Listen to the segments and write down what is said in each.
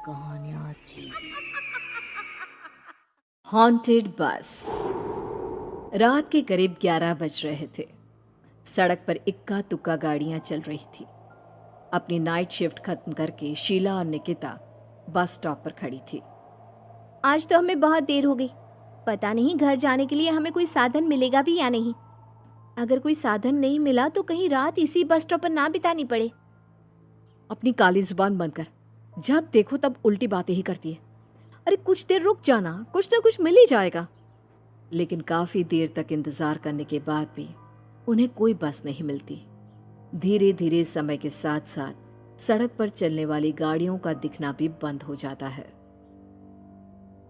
कहानियां थी। हॉन्टेड बस। रात के करीब 11 बज रहे थे। सड़क पर इक्का दुक्का गाड़ियां चल रही थी। अपनी नाइट शिफ्ट खत्म करके शीला और निकिता बस स्टॉप पर खड़ी थी। आज तो हमें बहुत देर हो गई। पता नहीं घर जाने के लिए हमें कोई साधन मिलेगा भी या नहीं। अगर कोई साधन नहीं मिला तो कहीं रात इसी बस स्टॉप पर ना बितानी पड़े। अपनी काली जुबान बंद कर। जब देखो तब उल्टी बातें ही करती है। अरे कुछ देर रुक जाना, कुछ ना कुछ मिल ही जाएगा। लेकिन काफी देर तक इंतजार करने के बाद भी उन्हें कोई बस नहीं मिलती। धीरे धीरे समय के साथ साथ सड़क पर चलने वाली गाड़ियों का दिखना भी बंद हो जाता है।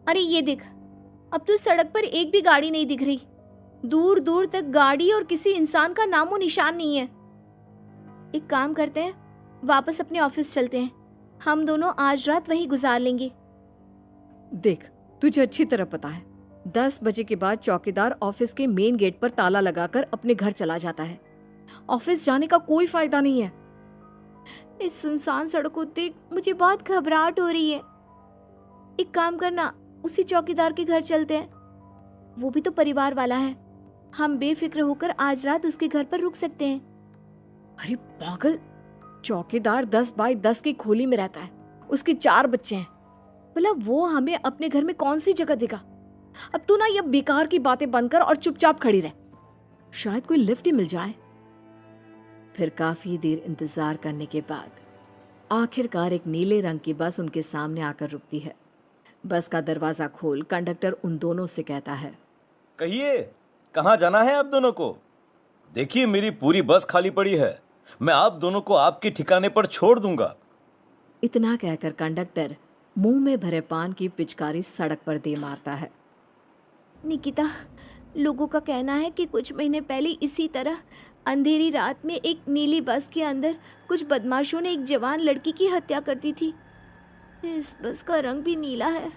अरे ये देख, अब तो सड़क पर एक भी गाड़ी नहीं दिख रही। दूर दूर तक गाड़ी और किसी इंसान का नामो निशान नहीं है। एक काम करते हैं, वापस अपने ऑफिस चलते हैं। हम दोनों आज रात वहीं गुजार लेंगे। देख, तुझे अच्छी तरह पता है 10 बजे के बाद चौकीदार ऑफिस के मेन गेट पर ताला लगाकर अपने घर चला जाता है। ऑफिस जाने का कोई फायदा नहीं है। इस सुनसान सड़क को देख मुझे बहुत घबराहट हो रही है। एक काम करना, उसी चौकीदार के घर चलते हैं। वो भी तो परिवार वाला है। हम बेफिक्र होकर आज रात उसके घर पर रुक सकते हैं। अरे पागल, चौकीदार 10 बाई 10 की खोली में रहता है। उसके 4 बच्चे हैं। भला वो हमें अपने घर में कौन सी जगह देगा। अब तू ना ये बेकार की बातें बंद कर और चुपचाप खड़ी रह। शायद कोई लिफ्ट ही मिल जाए। फिर काफी देर इंतजार करने के बाद आखिरकार एक नीले रंग की बस उनके सामने आकर रुकती है। बस का दरवाजा खोल कंडक्टर उन दोनों से कहता है, कहिए कहाँ जाना है आप दोनों को? देखिए मेरी पूरी बस खाली पड़ी है। मैं आप दोनों को आपके ठिकाने पर छोड़ दूंगा। इतना कहकर कंडक्टर मुंह में भरे पान की पिचकारी सड़क पर दे मारता है। निकिता, लोगों का कहना है कि कुछ महीने पहले इसी तरह अंधेरी रात में एक नीली बस के अंदर कुछ बदमाशों ने एक जवान लड़की की हत्या कर दी थी। इस बस का रंग भी नीला है।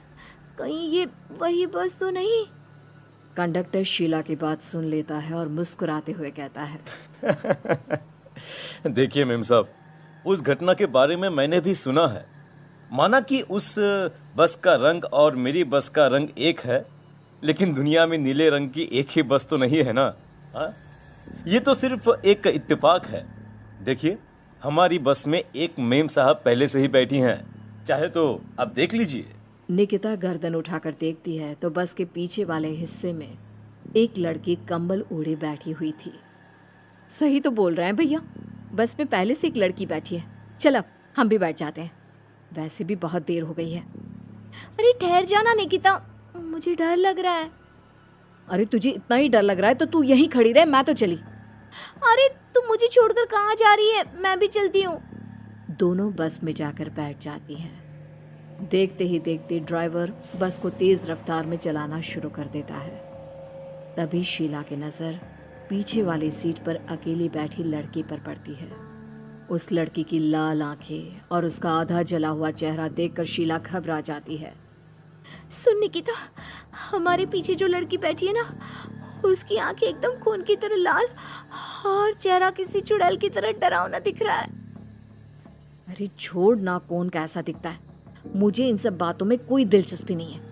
कहीं ये वही बस तो नहीं? कंडक्टर शीला की बात सुन लेता है और मुस्कुराते हुए कहता है, देखिए मेम साहब, उस घटना के बारे में मैंने भी सुना है। माना कि उस बस का रंग और मेरी बस का रंग एक है, लेकिन दुनिया में नीले रंग की एक ही बस तो नहीं है ना। हाँ, ये तो सिर्फ एक इत्तेफाक है। देखिए हमारी बस में एक मेम साहब पहले से ही बैठी हैं। चाहे तो आप देख लीजिए। निकिता गर्दन उठाकर देखती है तो बस के पीछे वाले हिस्से में एक लड़की कंबल ओढ़े बैठी हुई थी। सही तो बोल रहे हैं भैया, बस में पहले से एक लड़की बैठी है। चल अब हम भी बैठ जाते हैं, वैसे भी बहुत देर हो गई है। अरे ठहर जाना निकिता, मुझे डर लग रहा है। अरे तुझे इतना ही डर लग रहा है तो तू यहीं खड़ी रहे, मैं तो चली। अरे तुम मुझे छोड़कर कहाँ जा रही है? मैं भी चलती हूँ। दोनों बस में जाकर बैठ जाती हैं। देखते ही देखते ड्राइवर बस को तेज रफ्तार में चलाना शुरू कर देता है। तभी शीला की नज़र पीछे वाली सीट पर अकेली बैठी लड़की पर पड़ती है। उस लड़की की लाल आंखें और उसका आधा जला हुआ चेहरा देखकर शीला घबरा जाती है। सुन निकिता, हमारे पीछे जो लड़की बैठी है ना, उसकी आंखें एकदम खून की तरह लाल और चेहरा किसी चुड़ैल की तरह डरावना दिख रहा है। अरे छोड़ ना, कौन कैसा दिखता है, मुझे इन सब बातों में कोई दिलचस्पी नहीं है।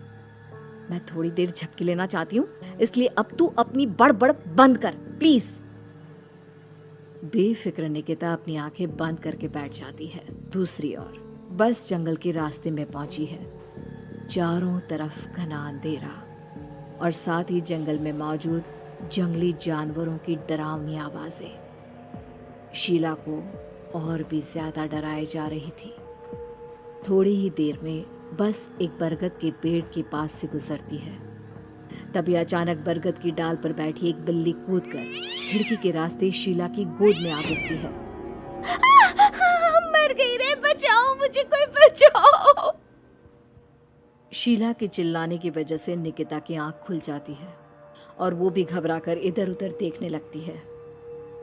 मैं थोड़ी देर झपकी लेना चाहती हूँ, इसलिए अब तू अपनी बड़बड़ बंद कर प्लीज। बेफिक्र निकिता अपनी आंखें बंद करके बैठ जाती है। दूसरी ओर बस जंगल के रास्ते में पहुंची है। चारों तरफ घना अंधेरा और साथ ही जंगल में मौजूद जंगली जानवरों की डरावनी आवाजें शीला को और भी ज्यादा डराए जा रही थी। थोड़ी ही देर में बस एक बरगद के पेड़ के पास से गुजरती है। तभी अचानक बरगद की डाल पर बैठी एक बिल्ली कूदकर खिड़की के रास्ते शीला की गोद में आ गिरती है। मर गई रे, बचाओ मुझे, कोई बचाओ। शीला के चिल्लाने की वजह से निकिता की आंख खुल जाती है और वो भी घबराकर इधर उधर देखने लगती है।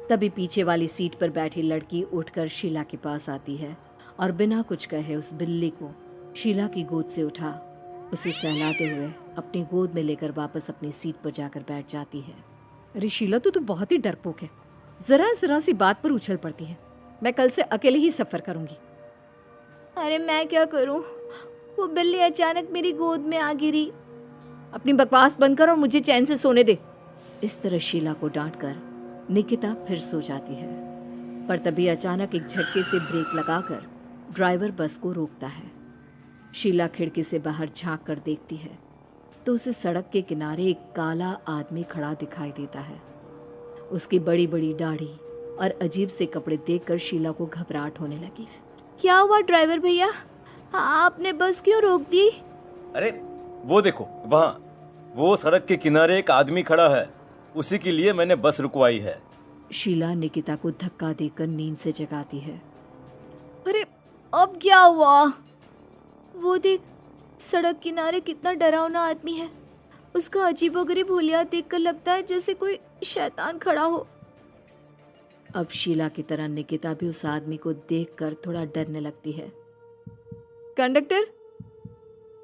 तभी पीछे वाली सीट पर बैठी लड़की उठकर शीला के पास आती है और बिना कुछ कहे उस बिल्ली को शीला की गोद से उठा उसे सहलाते हुए अपनी गोद में लेकर वापस अपनी सीट पर जाकर बैठ जाती है। अरे शीला, तू तो बहुत ही डरपोक है। जरा जरा सी बात पर उछल पड़ती है। मैं कल से अकेले ही सफर करूंगी। अरे मैं क्या करूं? वो बिल्ली अचानक मेरी गोद में आ गिरी। अपनी बकवास बंद कर और मुझे चैन से सोने दे। इस तरह शीला को डांटकर निकिता फिर सो जाती है, पर तभी अचानक एक झटके से ब्रेक लगाकर ड्राइवर बस को रोकता है। शीला खिड़की से बाहर झांक कर देखती है तो उसे सड़क के किनारे एक काला आदमी खड़ा दिखाई देता है। उसकी बड़ी बड़ी दाढ़ी और अजीब से कपड़े देखकर शीला को घबराहट होने लगी। क्या हुआ ड्राइवर भैया? हाँ, आपने बस क्यों रोक दी? अरे वो देखो, वहाँ वो सड़क के किनारे एक आदमी खड़ा है, उसी के लिए मैंने बस रुकवाई है। शीला निकिता को धक्का देकर नींद से जगाती है। अरे अब क्या हुआ? वो देख, सड़क किनारे कितना डरावना आदमी है। उसका अजीबोगरीब हुलिया देखकर लगता है जैसे कोई शैतान खड़ा हो। अब शीला की तरह निकिता भी उस आदमी को देखकर थोड़ा डरने लगती है। कंडक्टर,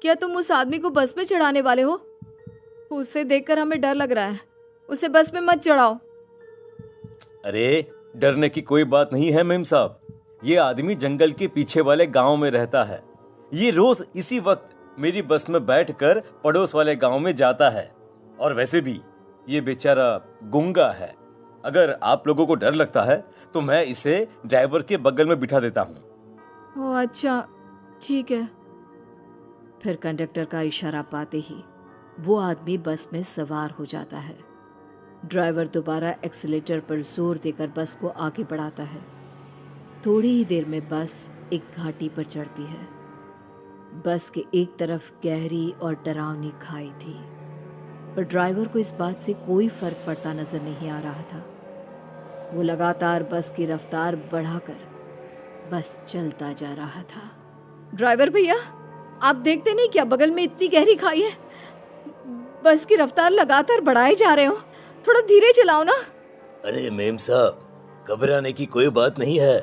क्या तुम उस आदमी को बस में चढ़ाने वाले हो? उसे देखकर हमें डर लग रहा है, उसे बस में मत चढ़ाओ। अरे डरने की कोई बात नहीं है मेम साहब, ये आदमी जंगल के पीछे वाले गांव में रहता है। ये रोज इसी वक्त मेरी बस में बैठकर पड़ोस वाले गांव में जाता है, और वैसे भी ये बेचारा गूंगा है। अगर आप लोगों को डर लगता है तो मैं इसे ड्राइवर के बगल में बिठा देता हूँ। ओह अच्छा, ठीक है। फिर कंडक्टर का इशारा पाते ही वो आदमी बस में सवार हो जाता है। ड्राइवर दोबारा एक्सीलेटर पर जोर देकर बस को आगे बढ़ाता है। थोड़ी ही देर में बस एक घाटी पर चढ़ती है। बस के एक तरफ गहरी और डरावनी खाई थी, पर ड्राइवर को इस बात से कोई फर्क पड़ता नजर नहीं आ रहा था। वो लगातार बस की रफ्तार बढ़ाकर बस चलता जा रहा था। ड्राइवर भैया, आप देखते नहीं क्या बगल में इतनी गहरी खाई है? बस की रफ्तार लगातार बढ़ाए जा रहे हो, थोड़ा धीरे चलाओ ना। अरे मेम साहब, घबराने की कोई बात नहीं है,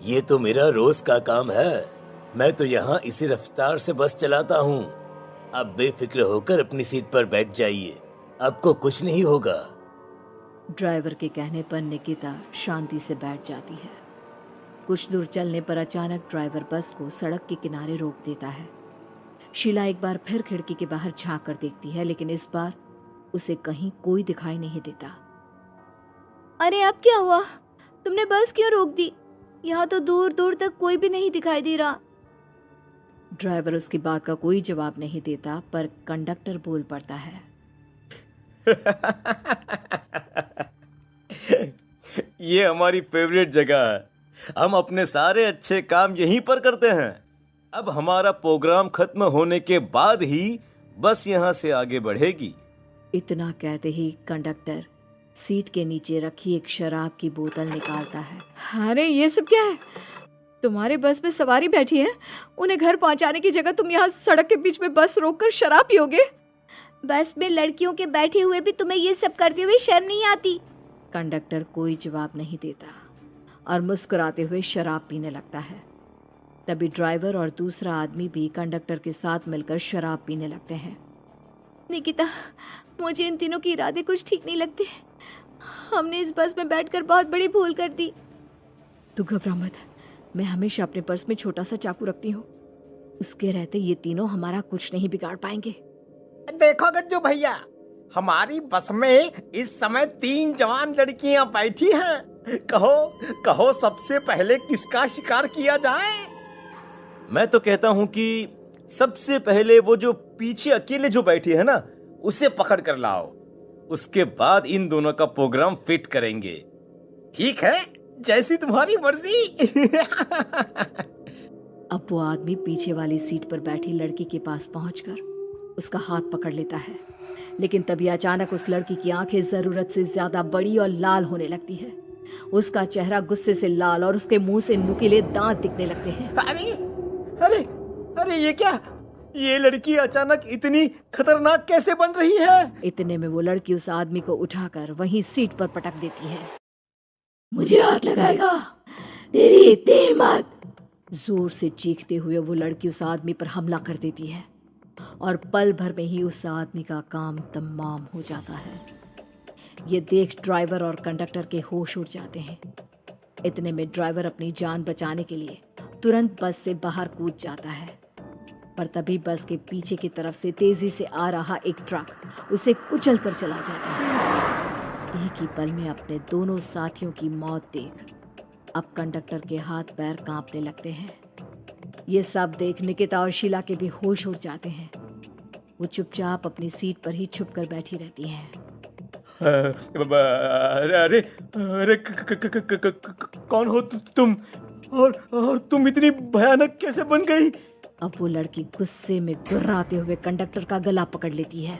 ये तो मेरा रोज का काम है। मैं तो यहाँ इसी रफ्तार से बस चलाता हूँ। आप बेफिक्र होकर अपनी सीट पर बैठ जाइए, आपको कुछ नहीं होगा। ड्राइवर के कहने पर निकिता शांति से बैठ जाती है। कुछ दूर चलने पर अचानक ड्राइवर बस को सड़क के किनारे रोक देता है। शीला एक बार फिर खिड़की के बाहर झांक कर देखती है, लेकिन इस बार उसे कहीं कोई दिखाई नहीं देता। अरे अब क्या हुआ? तुमने बस क्यों रोक दी? यहाँ तो दूर दूर तक कोई भी नहीं दिखाई दे रहा। ड्राइवर उसकी बात का कोई जवाब नहीं देता, पर कंडक्टर बोल पड़ता है। ये हमारी फेवरेट जगह है, हम अपने सारे अच्छे काम यहीं पर करते हैं। अब हमारा प्रोग्राम खत्म होने के बाद ही बस यहाँ से आगे बढ़ेगी। इतना कहते ही कंडक्टर सीट के नीचे रखी एक शराब की बोतल निकालता है। अरे ये सब क्या है? तुम्हारे बस में सवारी बैठी है, उन्हें घर पहुंचाने की जगह तुम यहाँ सड़क के बीच में बस रोककर शराब पियोगे? बस में लड़कियों के बैठे हुए भी तुम्हें ये सब करते हुए शर्म नहीं आती? कंडक्टर कोई जवाब नहीं देता और मुस्कुराते हुए शराब पीने लगता है। तभी ड्राइवर और दूसरा आदमी भी कंडक्टर के साथ मिलकर शराब पीने लगते हैं। निकिता, मुझे इन तीनों के इरादे कुछ ठीक नहीं लगते। हमने इस बस में बैठकर बहुत बड़ी भूल कर दी। तू घबरा मत, मैं हमेशा अपने पर्स में छोटा सा चाकू रखती हूँ। उसके रहते ये तीनों हमारा कुछ नहीं बिगाड़ पाएंगे। देखो गज्जू भैया, हमारी बस में इस समय 3 जवान लड़कियां बैठी हैं। कहो कहो सबसे पहले किसका शिकार किया जाए? मैं तो कहता हूँ कि सबसे पहले वो जो पीछे अकेले जो बैठी है ना, उसे पकड़ कर लाओ। उसके बाद इन दोनों का प्रोग्राम फिट करेंगे। ठीक है, जैसी तुम्हारी मर्जी। अब वो आदमी पीछे वाली सीट पर बैठी लड़की के पास पहुंचकर उसका हाथ पकड़ लेता है, लेकिन तभी अचानक उस लड़की की आंखें जरूरत से ज्यादा बड़ी और लाल होने लगती है। उसका चेहरा गुस्से से लाल और उसके मुंह से नुकीले दांत दिखने लगते हैं। अरे अरे अरे, ये क्या? ये लड़की अचानक इतनी खतरनाक कैसे बन रही है? इतने में वो लड़की उस आदमी को उठाकर वहीं सीट पर पटक देती है। मुझे हाथ लगाएगा, तेरी इतनी हिम्मत! जोर से चीखते हुए वो लड़की उस आदमी पर हमला कर देती है और पल भर में ही उस आदमी का काम तमाम हो जाता है। ये देख ड्राइवर और कंडक्टर के होश उड़ जाते हैं। इतने में ड्राइवर अपनी जान बचाने के लिए तुरंत बस से बाहर कूद जाता है। पर तभी बस के पीछे की तरफ से तेजी से आ रहा एक ट्रक उसे कुचल कर चला जाता है। एक ही पल में अपने दोनों साथियों की मौत देख अब कंडक्टर के हाथ पैर कांपने लगते हैं। ये सब देख निकिता और शीला के भी होश उड़ जाते हैं। वो चुपचाप अपनी सीट पर ही छुप कर बैठी रहती हैं। अरे अरे अरे कौन हो तुम और तुम इतनी भयानक कैसे बन गई? अब वो लड़की गुस्से में गुर्राते हुए कंडक्टर का गला पकड़ लेती है।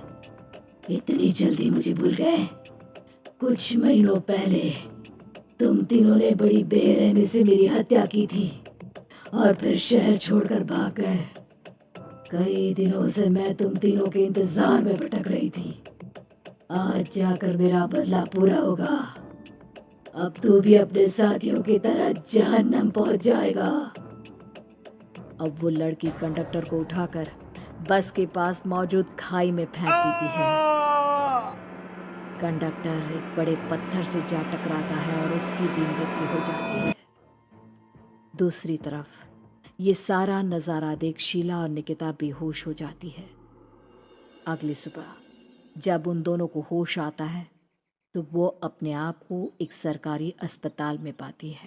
इतनी जल्दी मुझे भूल गए? कुछ महीनों पहले तुम तीनों ने बड़ी बेरहमी से मेरी हत्या की थी और फिर शहर छोड़कर भाग गए। कई दिनों से मैं तुम तीनों के इंतजार में भटक रही थी। आज जाकर मेरा बदला पूरा होगा। अब तू भी अपने साथियों की तरह जहन्नम पहुंच जाएगा। अब वो लड़की कंडक्टर को उठाकर बस के पास मौजूद खाई में फेंक देती है। कंडक्टर एक बड़े पत्थर से जा टकराता है और उसकी भी मृत्यु हो जाती है। दूसरी तरफ ये सारा नज़ारा देख शीला और निकिता बेहोश हो जाती है। अगली सुबह जब उन दोनों को होश आता है तो वो अपने आप को एक सरकारी अस्पताल में पाती है।